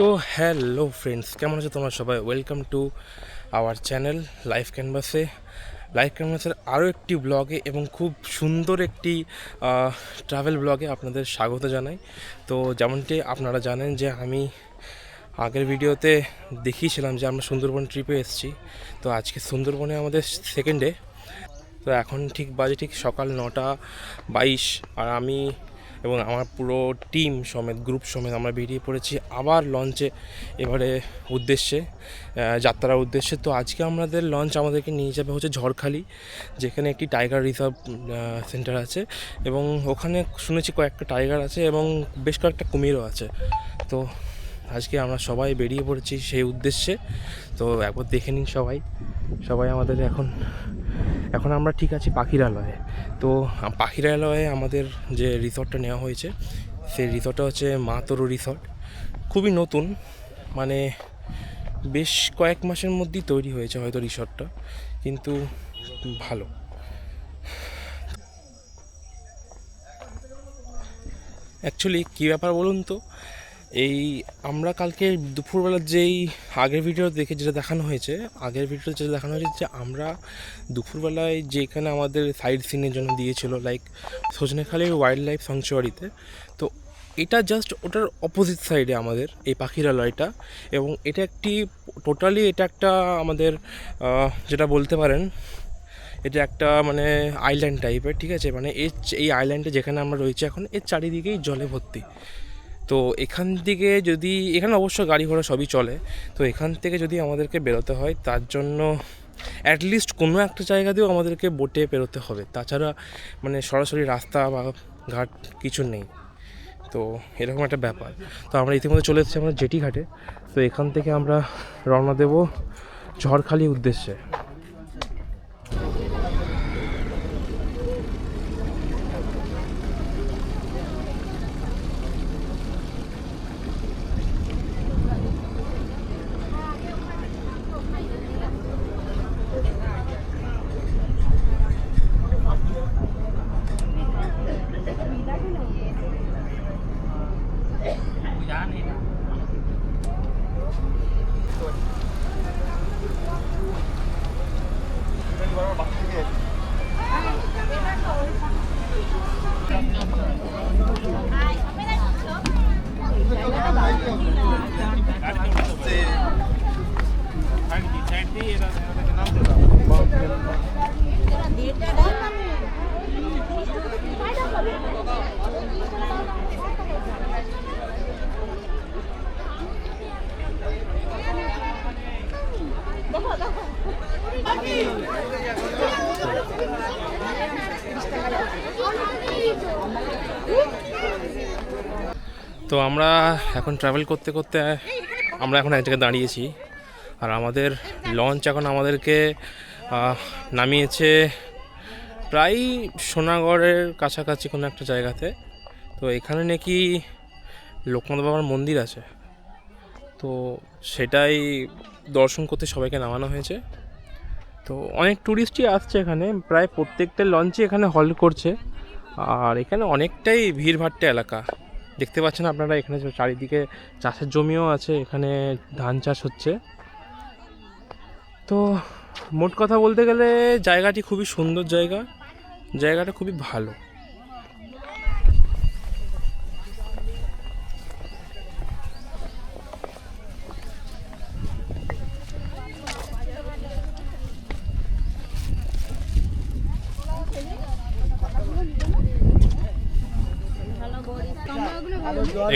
তো hello friends, কেমন আছো তোমরা সবাই? Welcome to our channel life ক্যানভাসের আরও একটি ব্লগে এবং খুব সুন্দর একটি ট্রাভেল ব্লগে আপনাদের স্বাগত জানাই। তো যেমনটি আপনারা জানেন যে আমি আগের ভিডিওতে দেখিয়েছিলাম যে আমরা সুন্দরবন ট্রিপে এসেছি। তো আজকে সুন্দরবনে আমাদের সেকেন্ড ডে। তো এখন ঠিক বাজে ঠিক সকাল 9:22 আর আমি এবং আমার পুরো টিম সমেত গ্রুপ সমেত আমরা বেরিয়ে পড়েছি আবার লঞ্চে এবারে যাত্রার উদ্দেশ্যে। তো আজকে আমাদেরকে নিয়ে যাবে হচ্ছে ঝড়খালি, যেখানে একটি টাইগার রিজার্ভ সেন্টার আছে এবং ওখানে শুনেছি কয়েকটা টাইগার আছে এবং বেশ কয়েকটা কুমিরও আছে। তো আজকে আমরা সবাই বেরিয়ে পড়েছি সেই উদ্দেশ্যে। তো একবার দেখে নিন সবাই আমাদের এখন আমরা ঠিক আছি পাখিরালয়ে। তো পাখিরালয়ে আমাদের যে রিসর্টটা নেওয়া হয়েছে সেই রিসর্টটা হচ্ছে মা তরু রিসর্ট। খুবই নতুন, মানে বেশ কয়েক মাসের মধ্যেই তৈরি হয়েছে হয়তো রিসর্টটা, কিন্তু ভালো। অ্যাকচুয়ালি কী ব্যাপার বলুন তো, আমরা কালকে দুপুরবেলা আগের ভিডিওতে যেটা দেখানো হয়েছে যে আমরা দুপুরবেলায় যেখানে আমাদের সাইড সিনের জন্য দিয়েছিল, লাইক সজনেখালির ওয়াইল্ড লাইফ স্যাংচুয়ারিতে। তো এটা জাস্ট ওটার অপোজিট সাইডে আমাদের এই পাখিরালয়টা, এবং এটা একটা আমাদের যেটা বলতে পারেন, এটা একটা মানে আইল্যান্ড টাইপের, ঠিক আছে? মানে এই আইল্যান্ডে যেখানে আমরা রয়েছি এখন, এর চারিদিকেই জলে ভর্তি। তো এখানে অবশ্য গাড়ি ঘোড়া সবই চলে। তো এখান থেকে যদি আমাদেরকে বেরোতে হয়, তার জন্য অ্যাটলিস্ট কোনো একটা জায়গা দিয়েও আমাদেরকে বোটে বেরোতে হবে, তাছাড়া মানে সরাসরি রাস্তা বা ঘাট কিছু নেই। তো এরকম একটা ব্যাপার। তো আমরা ইতিমধ্যে চলে এসেছি আমরা জেটি ঘাটে। তো এখান থেকে আমরা রওনা দেব ঝড়খালি উদ্দেশ্যে। তো আমরা এখন ট্রাভেল করতে করতে আমরা এখন এক জায়গায় দাঁড়িয়েছি, আর আমাদের লঞ্চ এখন আমাদেরকে নামিয়েছে প্রায় সোনাগড়ের কাছাকাছি কোনো একটা জায়গাতে। তো এখানে নাকি লোকনাথ বাবার মন্দির আছে, তো সেটাই দর্শন করতে সবাইকে নামানো হয়েছে। তো অনেক ট্যুরিস্টই আসছে এখানে, প্রায় প্রত্যেকটা লঞ্চই এখানে হল্ট করছে। আর এখানে অনেকটাই ভিড়ভাট্টা এলাকা, দেখতে পাচ্ছেন আপনারা। এখানে চারিদিকে চাষের জমিও আছে, এখানে ধান চাষ হচ্ছে। তো মোট কথা বলতে গেলে জায়গাটি খুবই সুন্দর জায়গাটা খুবই ভালো।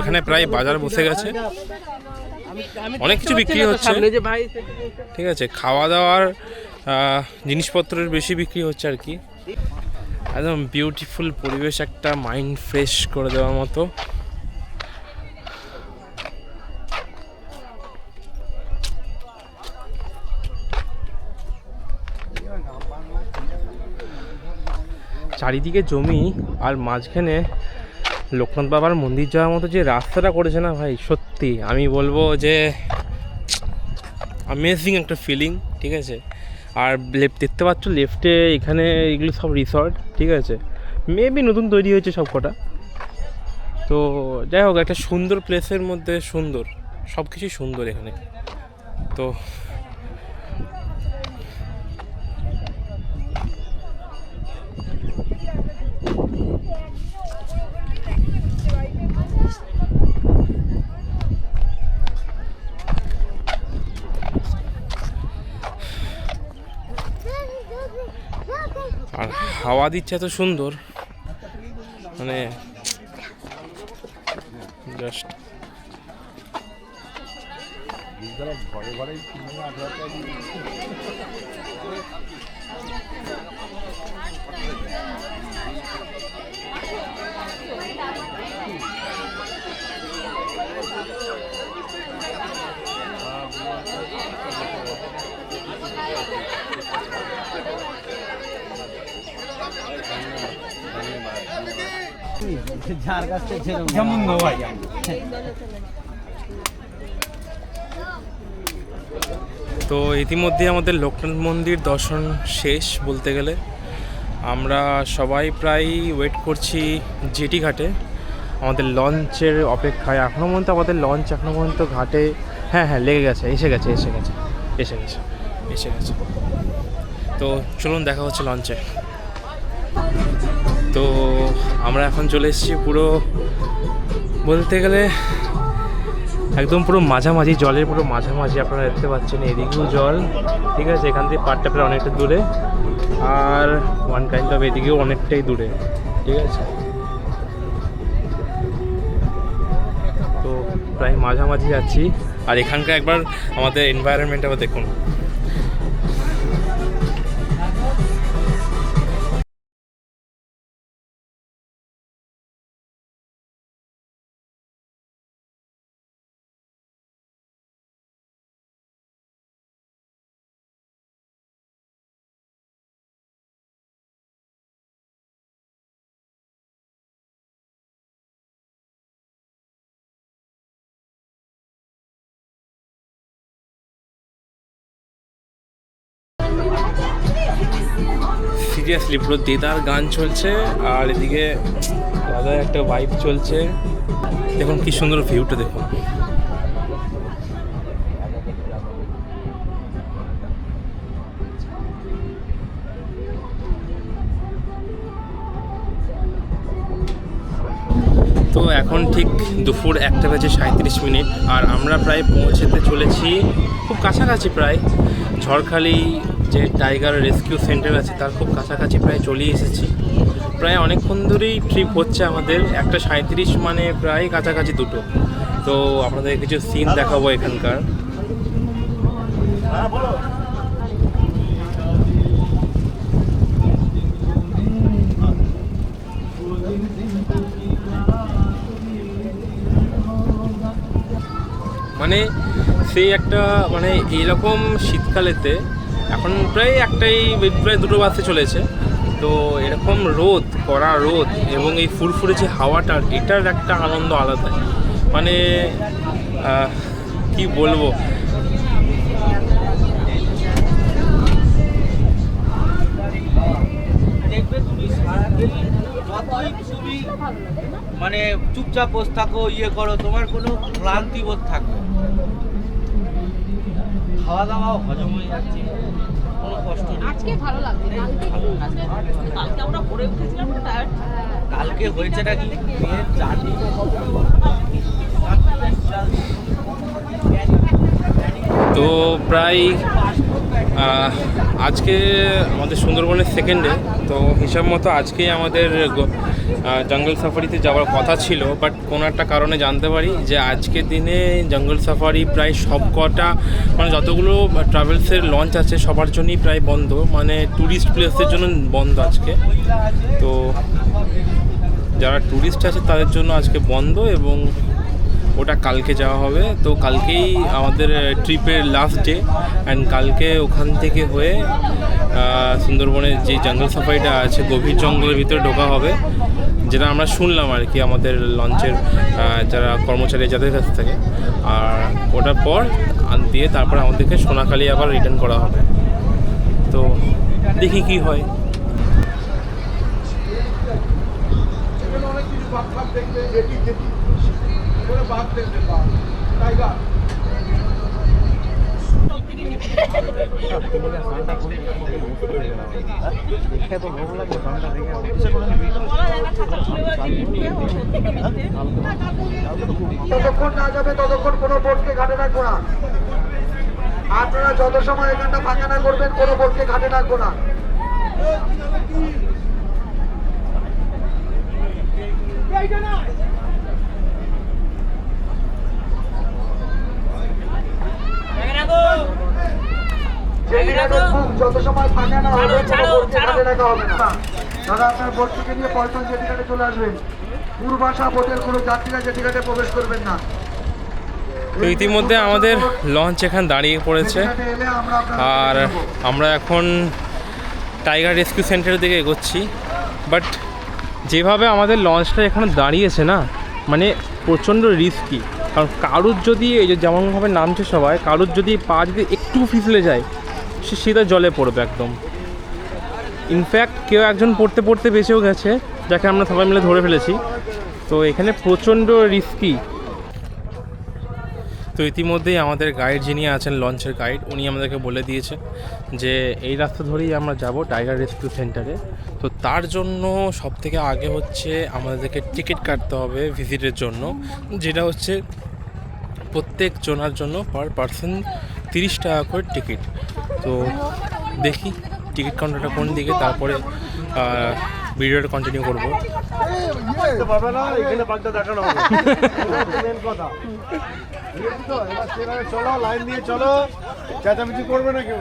এখানে প্রায় বাজার বসে গেছে, অনেক কিছু বিক্রি হচ্ছে, ঠিক আছে? খাওয়া দাওয়ার জিনিসপত্রের বেশি বিক্রি হচ্ছে আর কি। একদম বিউটিফুল পরিবেশ, একটা মাইন্ড ফ্রেশ করে দেওয়ার মতো। চারিদিকে জমি, আর মাঝখানে লোকনাথ বাবার মন্দির যাওয়ার মতো যে রাস্তাটা করেছে না ভাই, সত্যি আমি বলবো যে অ্যামেজিং একটা ফিলিং, ঠিক আছে? আর দেখতে পাচ্ছ লেফটে, এখানে এগুলো সব রিসর্ট, ঠিক আছে? মেবি নতুন তৈরি হয়েছে সব কটা। তো যাই হোক, একটা সুন্দর প্লেসের মধ্যে সুন্দর সব কিছুই সুন্দর এখানে। তো আর হাওয়া দিচ্ছে এত সুন্দর, মানে জাস্ট যার কাছ থেকে যেমন নয়। তো ইতিমধ্যে আমাদের লোকনাথ মন্দির দর্শন শেষ বলতে গেলে। আমরা সবাই প্রায় ওয়েট করছি জেটি ঘাটে আমাদের লঞ্চের অপেক্ষায়। এখনও পর্যন্ত আমাদের লঞ্চ এখনও পর্যন্ত ঘাটে, হ্যাঁ হ্যাঁ লেগে গেছে, এসে গেছে। তো চলুন দেখা হচ্ছে লঞ্চে। তো আমরা এখন চলে এসেছি পুরো বলতে গেলে একদম পুরো মাঝামাঝি, জলের পুরো মাঝামাঝি। আপনারা দেখতে পাচ্ছেন এদিকেও জল, ঠিক আছে, এখান থেকে পাড়টা প্রায় অনেকটা দূরে, আর ওয়ান কাইন্ড অফ এদিকেও অনেকটাই দূরে, ঠিক আছে। তো প্রায় মাঝামাঝি যাচ্ছি। আর এখানকার একবার আমাদের এনভায়রনমেন্ট আবার দেখুন। সিরিয়াসলি পুরো দেদার গান চলছে, আর এদিকে আলাদা একটা ভাইব চলছে। দেখুন কি সুন্দর ভিউটা দেখুন। তো এখন ঠিক দুপুর 1:37, আর আমরা প্রায় পৌঁছতে চলেছি খুব কাছাকাছি, প্রায় ঝড়খালি যে টাইগার রেস্কিউ সেন্টার আছে তার খুব কাছাকাছি প্রায় চলে এসেছি। প্রায় অনেকক্ষণ ধরেই ট্রিপ হচ্ছে আমাদের, 1:37 মানে প্রায় কাছাকাছি দুটো। তো আপনাদের কিছু সিন দেখাবো এখানকার। মানে সেই একটা মানে এইরকম শীতকালেতে এখন প্রায় দুটো বাজতে চলেছে, তো এরকম রোদ, কড়া রোদ এবং এই ফুরফুরে যে হাওয়াটা, এটার একটা আনন্দ আলাদা। মানে কি বলবো, দেখবে তুমি সারাদিন যতই তুমি মানে চুপচাপ বসে থাকো, ইয়ে করো, তোমার কোনো ক্লান্তি বোধ থাকবে, খাওয়া দাওয়াও হজম হয়ে যাচ্ছে, কোনো কষ্ট নেই। আজকে ভালো লাগছে, কালকে আমরা পড়ে উঠেছিলাম না টায়ার্ড। কালকে হয়েছে নাকি মেয়ের জার্নি, তো প্রায় আজকে আমাদের সুন্দরবনের সেকেন্ড ডে। তো হিসাব মতো আজকেই আমাদের জঙ্গল সাফারিতে যাওয়ার কথা ছিল, বাট কোনো একটা কারণে জানতে পারি যে আজকের দিনে জঙ্গল সাফারি প্রায় সব কটা মানে যতগুলো ট্রাভেলসের লঞ্চ আছে সবার জন্যই প্রায় বন্ধ, মানে ট্যুরিস্ট প্লেসের জন্য বন্ধ আজকে। তো যারা ট্যুরিস্ট আছে তাদের জন্য আজকে বন্ধ, এবং ওটা কালকে যাওয়া হবে। তো কালকেই আমাদের ট্রিপের লাস্ট ডে, অ্যান্ড কালকে ওখান থেকে হয়ে সুন্দরবনের যে জঙ্গল সাফারিটা আছে গভীর জঙ্গলের ভিতরে ঢোকা হবে, যেটা আমরা শুনলাম আর কি আমাদের লঞ্চের যারা কর্মচারী যাদের কাছ থেকে। আর ওটার পর দিয়ে তারপর আমাদেরকে সোনাখালি আবার রিটার্ন করা হবে। তো দেখি কি হয়। বাঘ দেখবে, টাইগার যতক্ষণ না যাবে ততক্ষণ কোনো বোটকে ঘাটে রাখবো না। আপনারা যত সময় এখানটা ফাঁকা না করবেন কোনো বোটকে ঘাটে রাখবো না। যত সময় ফাঁকা না হবে কোনো বোটকে ঘাটে রাখা হবে না। দাদা আপনার বোট থেকে নিয়ে পল্টন জেটিঘাটে চলে আসবেন। পূর্বাশা বোটের কোনো যাত্রীরা জেটিঘাটে প্রবেশ করবেন না। তো ইতিমধ্যে আমাদের লঞ্চ এখানে দাঁড়িয়ে পড়েছে আর আমরা এখন টাইগার রেস্কিউ সেন্টারের দিকে এগোচ্ছি। বাট যেভাবে আমাদের লঞ্চটা এখানে দাঁড়িয়েছে না, মানে প্রচণ্ড রিস্কি। কারণ কারুর যদি এই যে যেমনভাবে নামছে সবাই, কারুর যদি পা যদি একটু পিছলে যায় সে সিধা জলে পড়বে একদম। ইনফ্যাক্ট কেউ একজন পড়তে পড়তে বেঁচেও গেছে, যাকে আমরা সবাই মিলে ধরে ফেলেছি। তো এখানে প্রচণ্ড রিস্কি। তো ইতিমধ্যেই আমাদের গাইড যিনি আছেন, লঞ্চের গাইড, উনি আমাদেরকে বলে দিয়েছে যে এই রাস্তা ধরেই আমরা যাব টাইগার রেস্কিউ সেন্টারে। তো তার জন্য সবথেকে আগে হচ্ছে আমাদেরকে টিকিট কাটতে হবে ভিজিটের জন্য, যেটা হচ্ছে প্রত্যেক জনার জন্য পার পার্সন 30 টাকা করে টিকিট। তো দেখি টিকিট কাউন্টারটা কোন দিকে, তারপরে ভিডিওটা কন্টিনিউ করবো। চলো, লাইন দিয়ে চলো, চেঁচামেচি করবে না কেউ।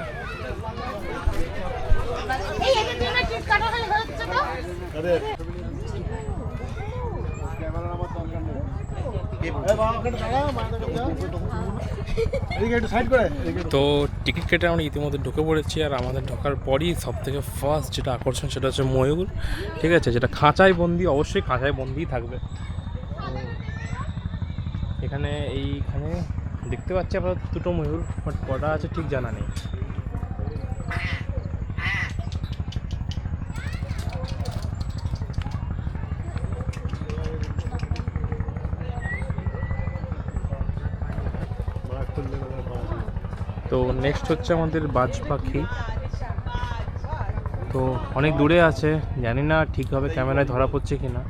তো টিকিট কেটে আমরা ইতিমধ্যে ঢুকে পড়েছি। আর আমাদের ঢোকার পরই সব থেকে ফার্স্ট যেটা আকর্ষণ সেটা হচ্ছে ময়ূর, ঠিক আছে, যেটা খাঁচায় বন্দি, অবশ্যই খাঁচায় বন্দিই থাকবে। এখানে এইখানে দেখতে পাচ্ছি আমরা দুটো ময়ূর, বাট কটা আছে ঠিক জানা নেই। তো নেক্সট হচ্ছে আমাদের বাজ পাখি। তো অনেক দূরে আছে, জানি না ঠিকভাবে ক্যামেরায় ধরা পড়ছে কিনা।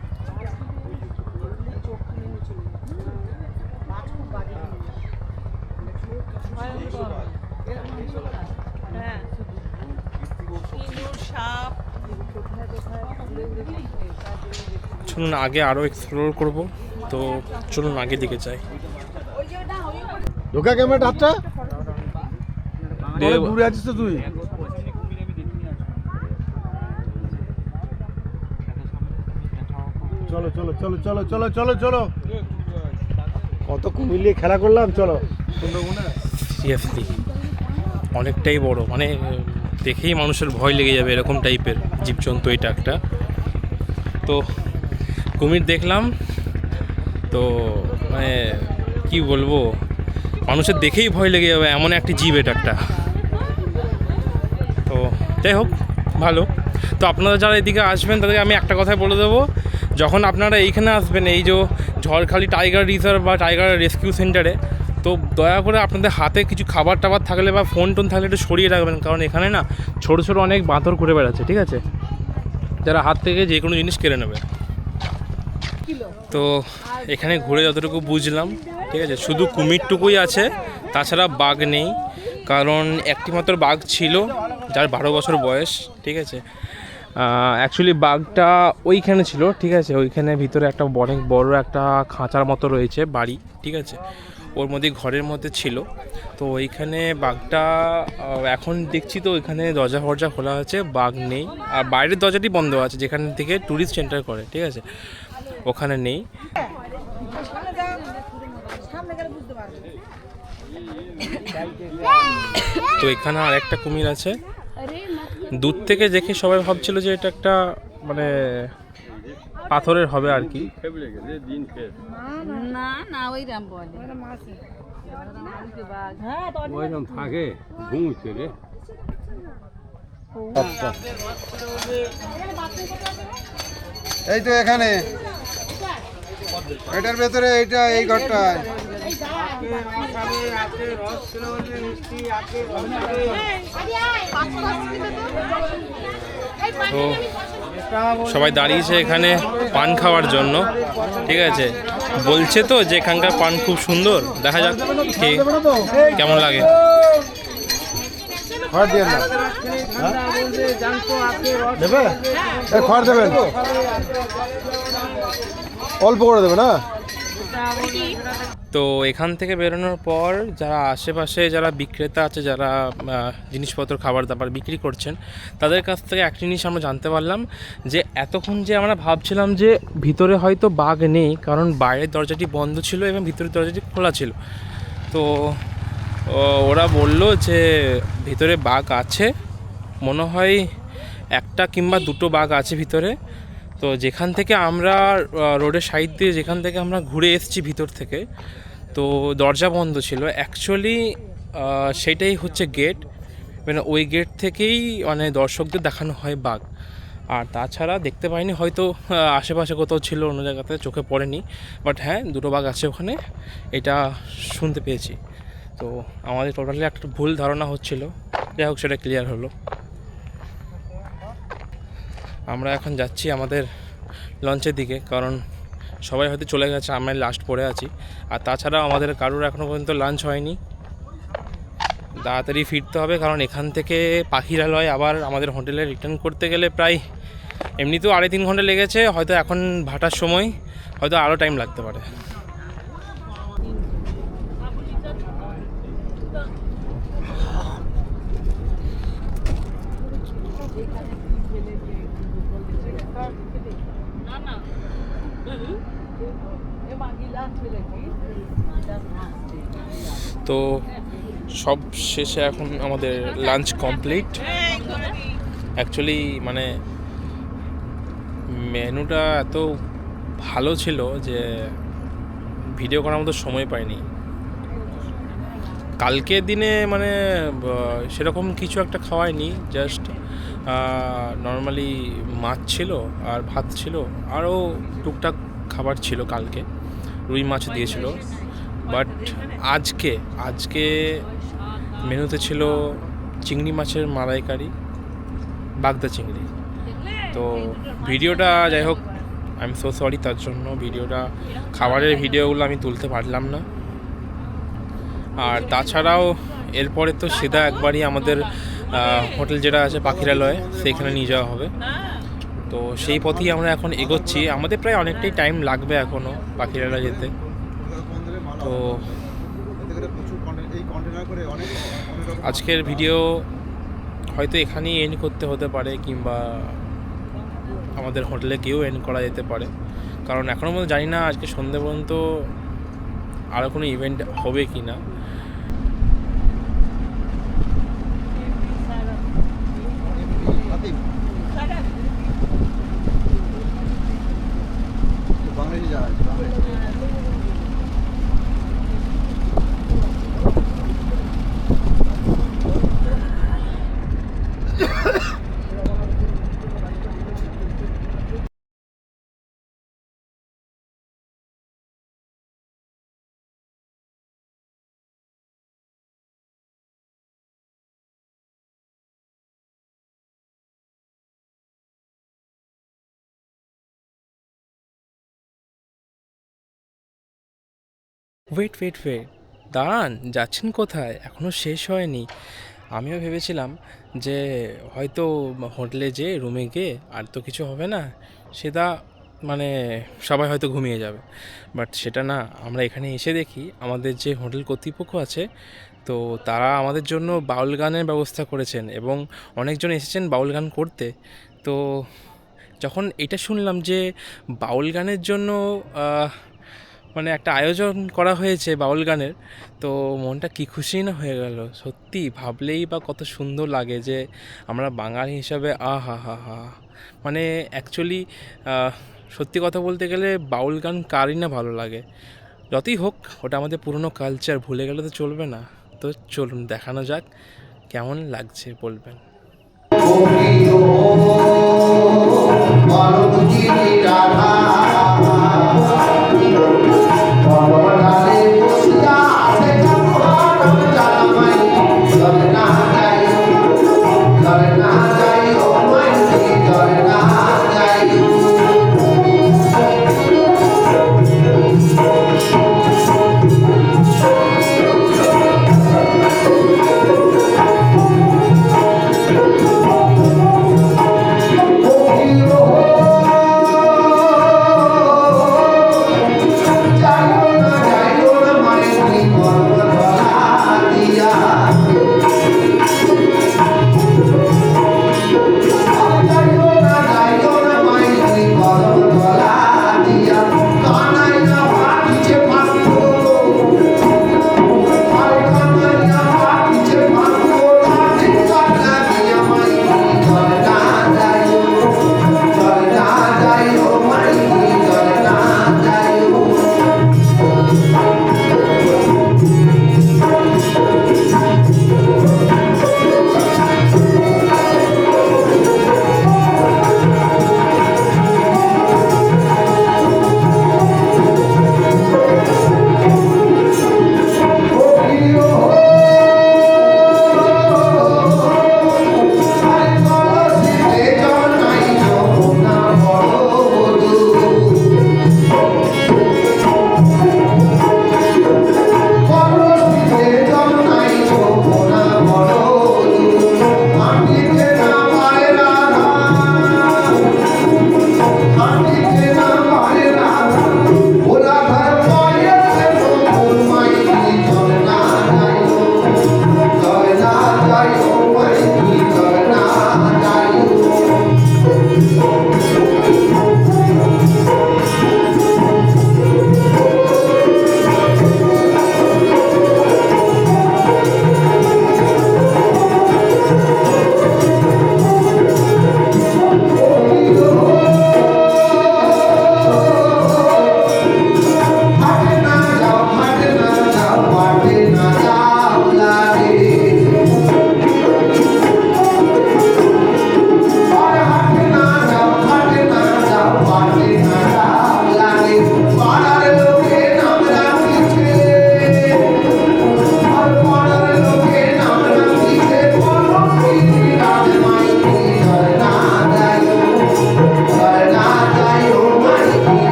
চলুন আগে আরও এক্সপ্লোর করব। তো চলুন আগে দিকে যাই। ঢোকা ক্যামেরাটা হাতটা দূরে আছিস তো তুই। চলো চলো চলো চলো চলো চলো চলো, কত কুমির নিয়ে খেলা করলাম। চলো সিরিয়াসলি অনেকটাই বড়, মানে দেখেই মানুষের ভয় লেগে যাবে এরকম টাইপের জীবজন্তু এটা একটা। তো কুমির দেখলাম, তো মানে কি বলবো, মানুষের দেখেই ভয় লেগে যাবে এমন একটি জীব এটা একটা। তো যাই হোক, ভালো। তো আপনারা যারা এদিকে আসবেন তাদেরকে আমি একটা কথাই বলে দেবো, যখন আপনারা এইখানে আসবেন, এই যে ঝড়খালি টাইগার রিজার্ভ বা টাইগার রেস্কিউ সেন্টারে, তো দয়া করে আপনাদের হাতে কিছু খাবার টাবার থাকলে বা ফোন টোন থাকলে একটু সরিয়ে রাখবেন। কারণ এখানে না ছোটো ছোটো অনেক বাঁদর ঘুরে বেড়াচ্ছে, ঠিক আছে, যারা হাত থেকে যে কোনো জিনিস কেড়ে নেবে। তো এখানে ঘুরে যতটুকু বুঝলাম, ঠিক আছে, শুধু কুমিরটুকুই আছে, তাছাড়া বাঘ নেই। কারণ একটি মাত্র বাঘ ছিল যার 12 বছর বয়স, ঠিক আছে। অ্যাকচুয়ালি বাঘটা ওইখানে ছিল, ঠিক আছে, ওইখানে ভিতরে একটা অনেক বড় একটা খাঁচার মতো রয়েছে বাড়ি, ঠিক আছে, ওর মধ্যে ঘরের মধ্যে ছিল। তো ওইখানে বাঘটা এখন দেখছি তো ওইখানে দরজা ফরজা খোলা আছে, বাঘ নেই। আর বাইরের দরজাটি বন্ধ আছে, যেখান থেকে ট্যুরিস্ট সেন্টার করে, ঠিক আছে, ওখানে নেই। তো এখানে আর একটা কুমির আছে। দূর থেকে দেখে সবাই ভাবছিল যে এটা একটা মানে পাথরের হবে আর কি। না না ওই রাম বলে ওইরকম থাকে ঘুমছে রে। এই তো এখানে এটার ভেতরে, এইটা এই ঘরটায় তো সবাই দাঁড়িয়েছে এখানে পান খাওয়ার জন্য, ঠিক আছে। বলছে তো যে এখানকার পান খুব সুন্দর, দেখা যাক খেয়ে কেমন লাগে। খড় দিয়ে না দেবে, খড় দেবেন, অল্প করে দেবে না। তো এখান থেকে বেরোনোর পর যারা আশেপাশে যারা বিক্রেতা আছে, যারা জিনিসপত্র খাবার দাবার বিক্রি করছেন, তাদের কাছ থেকে একটা জিনিস আমরা জানতে পারলাম যে এতক্ষণ যে আমরা ভাবছিলাম যে ভিতরে হয়তো বাঘ নেই, কারণ বাইরের দরজাটি বন্ধ ছিল এবং ভিতরের দরজাটি খোলা ছিল। তো ওরা বলল যে ভিতরে বাঘ আছে, মনে হয় একটা কিংবা দুটো বাঘ আছে ভিতরে। তো যেখান থেকে আমরা রোডের সাইড দিয়ে যেখান থেকে আমরা ঘুরে এসেছি ভিতর থেকে, তো দরজা বন্ধ ছিল অ্যাকচুয়ালি, সেটাই হচ্ছে গেট, মানে ওই গেট থেকেই মানে দর্শকদের দেখানো হয় বাঘ। আর তাছাড়া দেখতে পাইনি, হয়তো আশেপাশে কোথাও ছিল, অন্য জায়গাতে চোখে পড়েনি, বাট হ্যাঁ দুটো বাঘ আছে ওখানে, এটা শুনতে পেয়েছি। তো আমাদের টোটালি একটা ভুল ধারণা হচ্ছিল, যাই হোক সেটা ক্লিয়ার হলো। আমরা এখন যাচ্ছি আমাদের লঞ্চের দিকে, কারণ সবাই হয়তো চলে গেছে, আমরা লাস্ট পড়ে আছি। আর তাছাড়া আমাদের কারোর এখনও পর্যন্ত লাঞ্চ হয়নি, তাড়াতাড়ি ফিরতে হবে, কারণ এখান থেকে পাখিরালয় আবার আমাদের হোটেলে রিটার্ন করতে গেলে প্রায় এমনিতেও 2.5-3 ঘন্টা লেগেছে, হয়তো এখন ভাটার সময় হয়তো আরও টাইম লাগতে পারে। তো সব শেষে এখন আমাদের লাঞ্চ কমপ্লিট। অ্যাকচুয়ালি মানে মেনুটা এত ভালো ছিল যে ভিডিও করার মতো সময় পাইনি। কালকের দিনে মানে সেরকম কিছু একটা খাওয়াইনি, জাস্ট নর্মালি মাছ ছিল আর ভাত ছিল, আরও টুকটাক খাবার ছিল। কালকে রুই মাছ দিয়েছিল, বাট আজকে মেনুতে ছিল চিংড়ি মাছের মালাইকারি, বাগদা চিংড়ি। তো ভিডিওটা যাই হোক, আই এম সো সরি তার জন্য, ভিডিওটা খাবারের ভিডিওগুলো আমি তুলতে পারলাম না। আর তাছাড়াও এরপরে তো সিধা একবারই আমাদের হোটেল যেটা আছে পাখিরালয়ে, সেইখানে নিয়ে যাওয়া হবে। তো সেই পথেই আমরা এখন এগোচ্ছি, আমাদের প্রায় অনেকটাই টাইম লাগবে এখনও পাখিরালয় যেতে। তো আজকের ভিডিও হয়তো এখানেই এন্ড করতে হতে পারে, কিংবা আমাদের হোটেলে গিয়েও এন্ড করা যেতে পারে, কারণ এখনও পর্যন্ত জানি না আজকে সন্ধ্যে পর্যন্ত আরও কোনো ইভেন্ট হবে কি না। ওয়েট দাঁড়ান, যাচ্ছেন কোথায়? এখনও শেষ হয়নি। আমিও ভেবেছিলাম যে হয়তো হোটেলে যেয়ে রুমে গিয়ে আর তো কিছু হবে না, সেটা মানে সবাই হয়তো ঘুমিয়ে যাবে, বাট সেটা না। আমরা এখানে এসে দেখি আমাদের যে হোটেল কর্তৃপক্ষ আছে, তো তারা আমাদের জন্য বাউল গানের ব্যবস্থা করেছেন এবং অনেকজন এসেছেন বাউল গান করতে। তো যখন এটা শুনলাম যে বাউল গানের জন্য মানে একটা আয়োজন করা হয়েছে বাউল গানের, তো মনটা কী খুশি না হয়ে গেল। সত্যি ভাবলেই বা কত সুন্দর লাগে যে আমরা বাঙালি হিসাবে হা মানে অ্যাকচুয়ালি সত্যি কথা বলতে গেলে বাউল গান কারই না ভালো লাগে। যতই হোক ওটা আমাদের পুরনো কালচার, ভুলে গেলে তো চলবে না। তো চলুন দেখানো যাক কেমন লাগছে, বলবেন।